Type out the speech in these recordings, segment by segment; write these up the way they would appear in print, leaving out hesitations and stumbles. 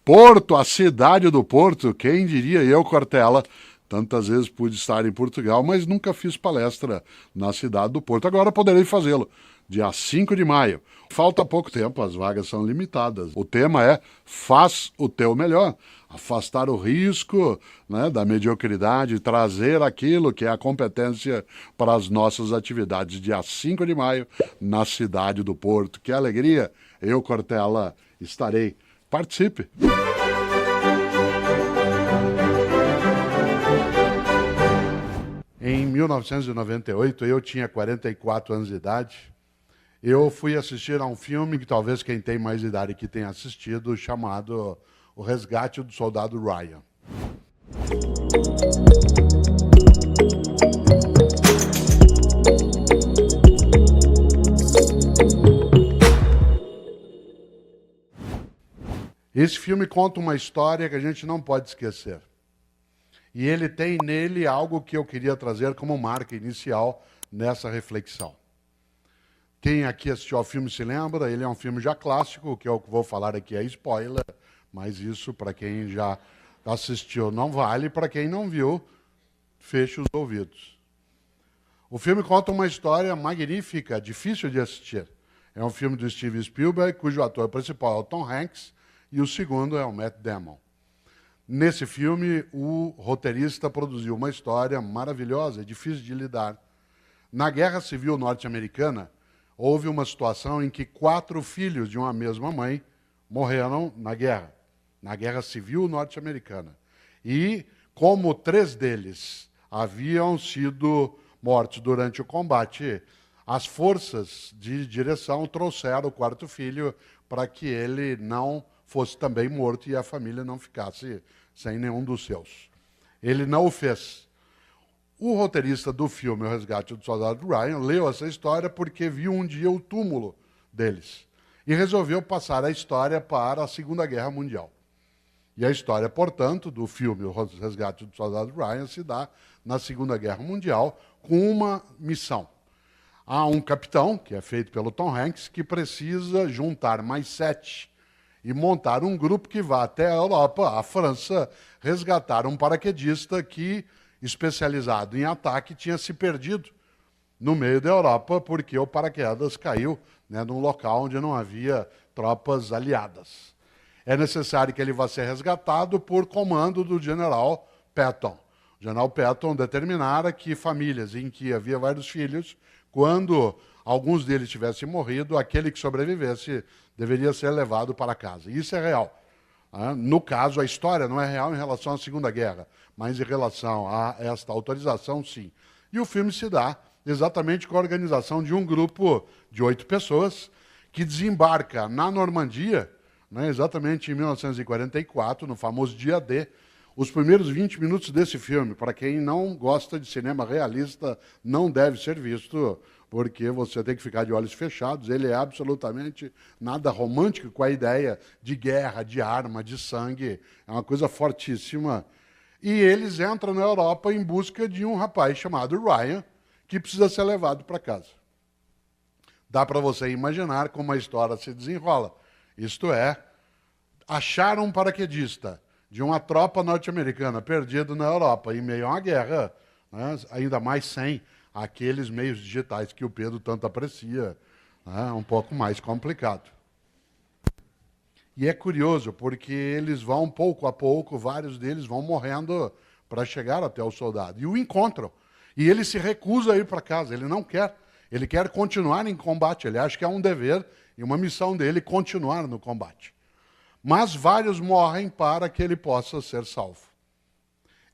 Porto, a cidade do Porto, quem diria eu, Cortella, tantas vezes pude estar em Portugal, mas nunca fiz palestra na cidade do Porto. Agora poderei fazê-lo, dia 5 de maio. Falta pouco tempo, as vagas são limitadas. O tema é Faz o Teu Melhor. Afastar o risco, né, da mediocridade, trazer aquilo que é a competência para as nossas atividades. Dia 5 de maio, na cidade do Porto. Que alegria! Eu, Cortella, estarei. Participe! Em 1998, eu tinha 44 anos de idade. Eu fui assistir a um filme que talvez quem tem mais idade que tenha assistido, chamado O Resgate do Soldado Ryan. Esse filme conta uma história que a gente não pode esquecer. E ele tem nele algo que eu queria trazer como marca inicial nessa reflexão. Quem aqui assistiu ao filme se lembra, ele é um filme já clássico, o que eu vou falar aqui é spoiler, mas isso para quem já assistiu não vale, para quem não viu, feche os ouvidos. O filme conta uma história magnífica, difícil de assistir. É um filme do Steven Spielberg, cujo ator principal é o Tom Hanks, e o segundo é o Matt Damon. Nesse filme, o roteirista produziu uma história maravilhosa, difícil de lidar. Na Guerra Civil Norte-Americana, houve uma situação em que 4 filhos de uma mesma mãe morreram na Guerra Civil Norte-Americana. E, como 3 deles haviam sido mortos durante o combate, as forças de direção trouxeram o 4º filho para que ele não fosse também morto e a família não ficasse sem nenhum dos seus. Ele não o fez. O roteirista do filme O Resgate do Soldado Ryan leu essa história porque viu um dia o túmulo deles e resolveu passar a história para a Segunda Guerra Mundial. E a história, portanto, do filme O Resgate do Soldado Ryan se dá na Segunda Guerra Mundial com uma missão. Há um capitão, que é feito pelo Tom Hanks, que precisa juntar mais 7 e montar um grupo que vá até a Europa, a França, resgatar um paraquedista que, especializado em ataque, tinha se perdido no meio da Europa porque o paraquedas caiu, né, num local onde não havia tropas aliadas. É necessário que ele vá ser resgatado por comando do general Patton. O general Patton determinara que famílias em que havia vários filhos, quando alguns deles tivessem morrido, aquele que sobrevivesse deveria ser levado para casa. Isso é real. No caso, a história não é real em relação à Segunda Guerra, mas em relação a esta autorização, sim. E o filme se dá exatamente com a organização de um grupo de 8 pessoas que desembarca na Normandia, né, exatamente em 1944, no famoso dia D. Os primeiros 20 minutos desse filme, para quem não gosta de cinema realista, não deve ser visto, porque você tem que ficar de olhos fechados. Ele é absolutamente nada romântico com a ideia de guerra, de arma, de sangue. É uma coisa fortíssima. E eles entram na Europa em busca de um rapaz chamado Ryan, que precisa ser levado para casa. Dá para você imaginar como a história se desenrola. Isto é, achar um paraquedista de uma tropa norte-americana perdido na Europa em meio a uma guerra, né, ainda mais sem aqueles meios digitais que o Pedro tanto aprecia, né, um pouco mais complicado. E é curioso, porque eles vão, pouco a pouco, vários deles vão morrendo para chegar até o soldado. E o encontram. E ele se recusa a ir para casa, ele não quer. Ele quer continuar em combate, ele acha que é um dever e uma missão dele continuar no combate. Mas vários morrem para que ele possa ser salvo.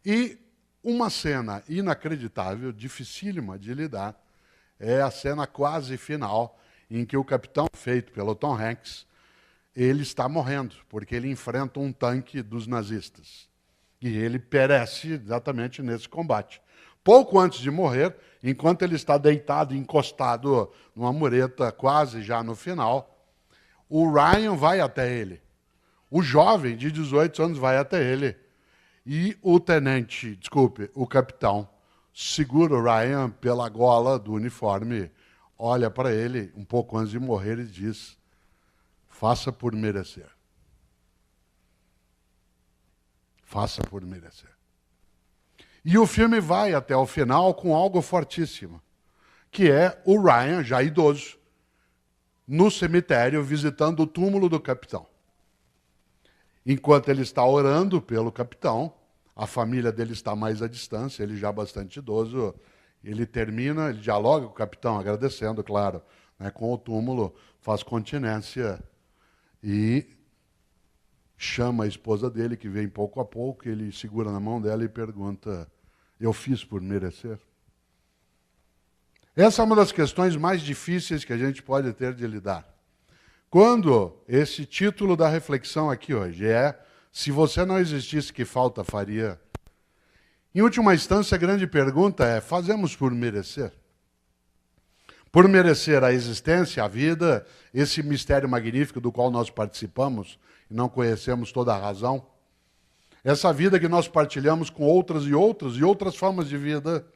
E uma cena inacreditável, dificílima de lidar, é a cena quase final, em que o capitão, feito pelo Tom Hanks, ele está morrendo, porque ele enfrenta um tanque dos nazistas. E ele perece exatamente nesse combate. Pouco antes de morrer, enquanto ele está deitado, encostado numa mureta, quase já no final, o Ryan vai até ele. O jovem de 18 anos vai até ele. E o capitão, segura o Ryan pela gola do uniforme, olha para ele, um pouco antes de morrer, e diz: faça por merecer. faça por merecer. E o filme vai até o final com algo fortíssimo, que é o Ryan, já idoso, no cemitério visitando o túmulo do capitão. Enquanto ele está orando pelo capitão, a família dele está mais à distância, ele já bastante idoso, ele termina, ele dialoga com o capitão, agradecendo, claro, né, com o túmulo, faz continência e chama a esposa dele, que vem pouco a pouco, ele segura na mão dela e pergunta: eu fiz por merecer? Essa é uma das questões mais difíceis que a gente pode ter de lidar. Quando esse título da reflexão aqui hoje é: se você não existisse, que falta faria? Em última instância, a grande pergunta é: fazemos por merecer? Por merecer a existência, a vida, esse mistério magnífico do qual nós participamos e não conhecemos toda a razão? Essa vida que nós partilhamos com outras e outras formas de vida,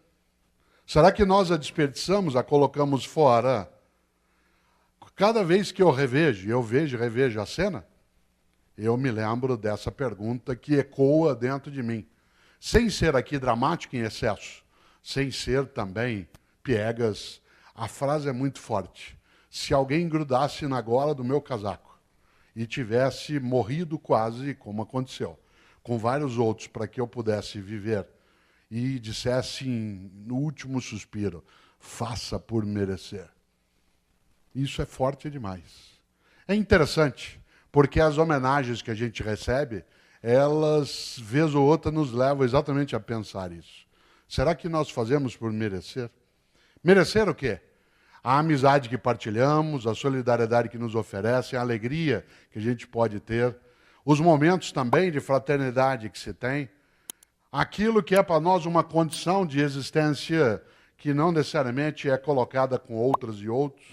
será que nós a desperdiçamos, a colocamos fora? Cada vez que eu vejo e revejo a cena, eu me lembro dessa pergunta que ecoa dentro de mim. Sem ser aqui dramático em excesso, sem ser também piegas, a frase é muito forte. Se alguém grudasse na gola do meu casaco e tivesse morrido quase, como aconteceu, com vários outros, para que eu pudesse viver, e dissesse no último suspiro: faça por merecer. Isso é forte demais. É interessante, porque as homenagens que a gente recebe, elas, vez ou outra, nos levam exatamente a pensar isso. Será que nós fazemos por merecer? Merecer o quê? A amizade que partilhamos, a solidariedade que nos oferecem, a alegria que a gente pode ter, os momentos também de fraternidade que se tem, aquilo que é para nós uma condição de existência que não necessariamente é colocada com outras e outros.